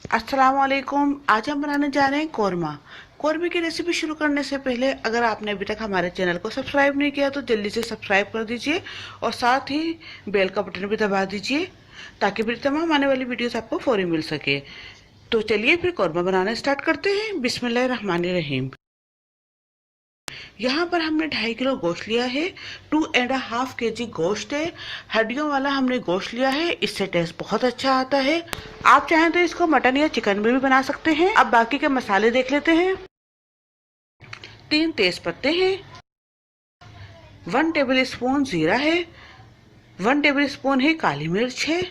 अस्सलाम वालेकुम। आज हम बनाने जा रहे हैं कौरमा। कौरमे की रेसिपी शुरू करने से पहले अगर आपने अभी तक हमारे चैनल को सब्सक्राइब नहीं किया तो जल्दी से सब्सक्राइब कर दीजिए और साथ ही बेल का बटन भी दबा दीजिए ताकि मेरी तमाम आने वाली वीडियोस आपको फौरी मिल सके। तो चलिए फिर कौरमा बनाना स्टार्ट करते हैं। बिस्मिल्लाहिर्रहमानिर्रहीम। यहाँ पर हमने 2.5 किलो गोश्त लिया है। 2.5 kg गोश्त है। हड्डियों वाला हमने गोश्त लिया है, इससे टेस्ट बहुत अच्छा आता है। आप चाहें तो इसको मटन या चिकन में भी बना सकते हैं। अब बाकी के मसाले देख लेते हैं। 3 तेज पत्ते हैं, 1 टेबल स्पून जीरा है, 1 टेबल स्पून ही काली मिर्च है,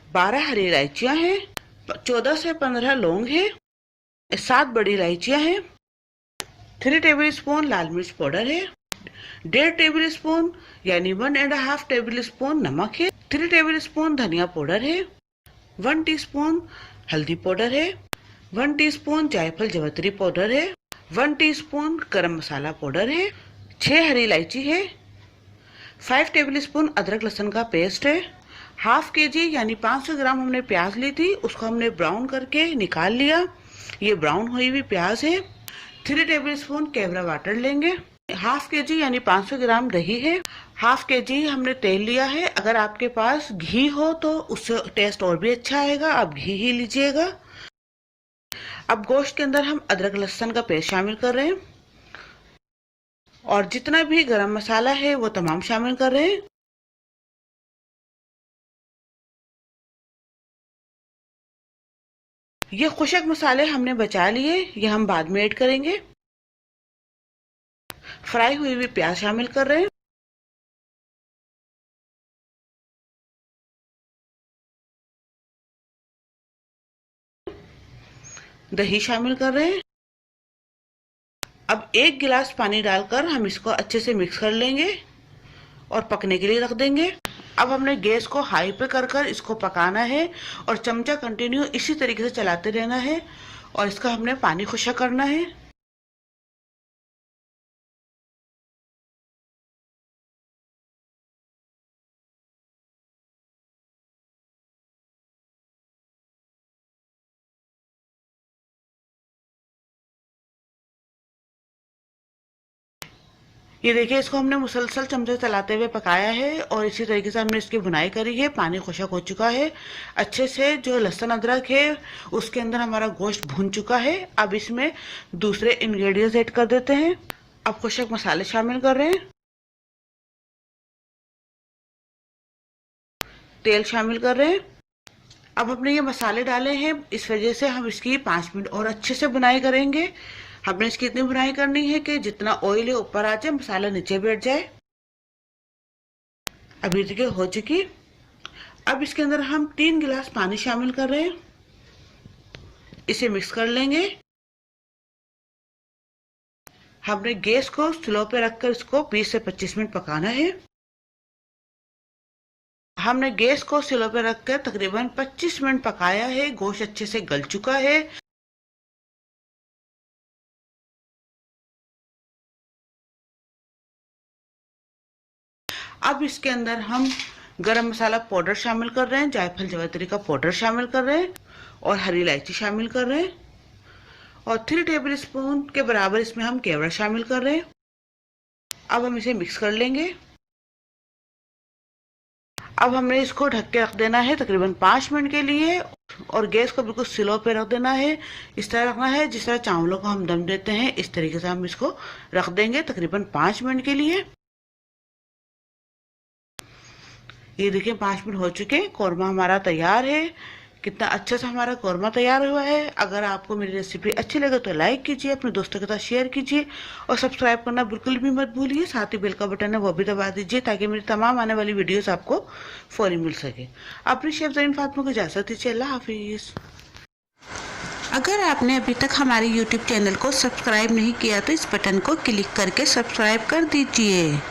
12 हरी इलायचियां हैं, 14 से 15 लौंग है, 7 बड़ी इलायचियां हैं, 3 टेबल स्पून लाल मिर्च पाउडर है, 1.5 टेबल स्पून यानी 1.5 टेबल स्पून नमक है, 3 टेबल स्पून धनिया पाउडर है, 1 टीस्पून हल्दी पाउडर है, 1 टीस्पून जायफल जवित्री पाउडर है, 1 टीस्पून गरम मसाला पाउडर है, 6 हरी इलायची है, 5 टेबल स्पून अदरक लहसुन का पेस्ट है, ½ kg यानी 500 ग्राम हमने प्याज ली थी, उसको हमने ब्राउन करके निकाल लिया। ये ब्राउन हुई हुई प्याज है। 3 टेबल स्पून केवड़ा वाटर लेंगे। ½ kg यानी 500 ग्राम दही है। ½ kg हमने तेल लिया है। अगर आपके पास घी हो तो उससे टेस्ट और भी अच्छा आएगा, आप घी ही लीजिएगा। अब गोश्त के अंदर हम अदरक लहसुन का पेस्ट शामिल कर रहे हैं और जितना भी गरम मसाला है वो तमाम शामिल कर रहे हैं। ये खुशक मसाले हमने बचा लिए, ये हम बाद में ऐड करेंगे। फ्राई हुई हुई प्याज शामिल कर रहे हैं, दही शामिल कर रहे हैं। अब 1 गिलास पानी डालकर हम इसको अच्छे से मिक्स कर लेंगे और पकने के लिए रख देंगे। अब हमने गैस को हाई पे कर इसको पकाना है और चमचा कंटिन्यू इसी तरीके से चलाते रहना है और इसका हमने पानी खुशक करना है। ये देखिए, इसको हमने मुसलसल चमचे चलाते हुए पकाया है और इसी तरीके से हमने इसकी भुनाई करी है। पानी खुशक हो चुका है अच्छे से। जो लहसुन अदरक है उसके अंदर हमारा गोश्त भुन चुका है। अब इसमें दूसरे इंग्रेडिएंट्स ऐड कर देते हैं। अब खुशक मसाले शामिल कर रहे हैं, तेल शामिल कर रहे हैं। अब हमने ये मसाले डाले हैं, इस वजह से हम इसकी 5 मिनट और अच्छे से बुनाई करेंगे। हमने इसकी इतनी बुनाई करनी है कि जितना ऑयल है ऊपर आ जाए, मसाला नीचे बैठ जाए। अभी देखिए हो चुकी। अब इसके अंदर हम 3 गिलास पानी शामिल कर रहे हैं, इसे मिक्स कर लेंगे। हमने गैस को स्लो पे रखकर इसको 20 से 25 मिनट पकाना है। हमने गैस को स्लो पे रखकर तकरीबन 25 मिनट पकाया है। गोश्त अच्छे से गल चुका है। अब इसके अंदर हम गरम मसाला पाउडर शामिल कर रहे हैं, जायफल जवित्री का पाउडर शामिल कर रहे हैं और हरी इलायची शामिल कर रहे हैं और 3 टेबल स्पून के बराबर इसमें हम केवड़ा शामिल कर रहे हैं। अब हम इसे मिक्स कर लेंगे। अब हमने इसको ढक के रख देना है तकरीबन 5 मिनट के लिए और गैस को बिल्कुल स्लो पे रख देना है। इस तरह रखना है जिस तरह चावलों को हम दम देते हैं, इस तरीके से हम इसको रख देंगे तकरीबन 5 मिनट के लिए। ये देखिए 5 मिनट हो चुके हैं। कौरमा हमारा तैयार है। कितना अच्छा सा हमारा कौरमा तैयार हुआ है। अगर आपको मेरी रेसिपी अच्छी लगे तो लाइक कीजिए, अपने दोस्तों के साथ शेयर कीजिए और सब्सक्राइब करना बिल्कुल भी मत भूलिए। साथ ही बेल का बटन है वो भी दबा दीजिए ताकि मेरी तमाम आने वाली वीडियोस आपको फौरी मिल सके। अपनी शेफ ज़रीन फातिमा को इजाज़त दीजिए। अल्लाह हाफिज़। अगर आपने अभी तक हमारे YouTube चैनल को सब्सक्राइब नहीं किया तो इस बटन को क्लिक करके सब्सक्राइब कर दीजिए।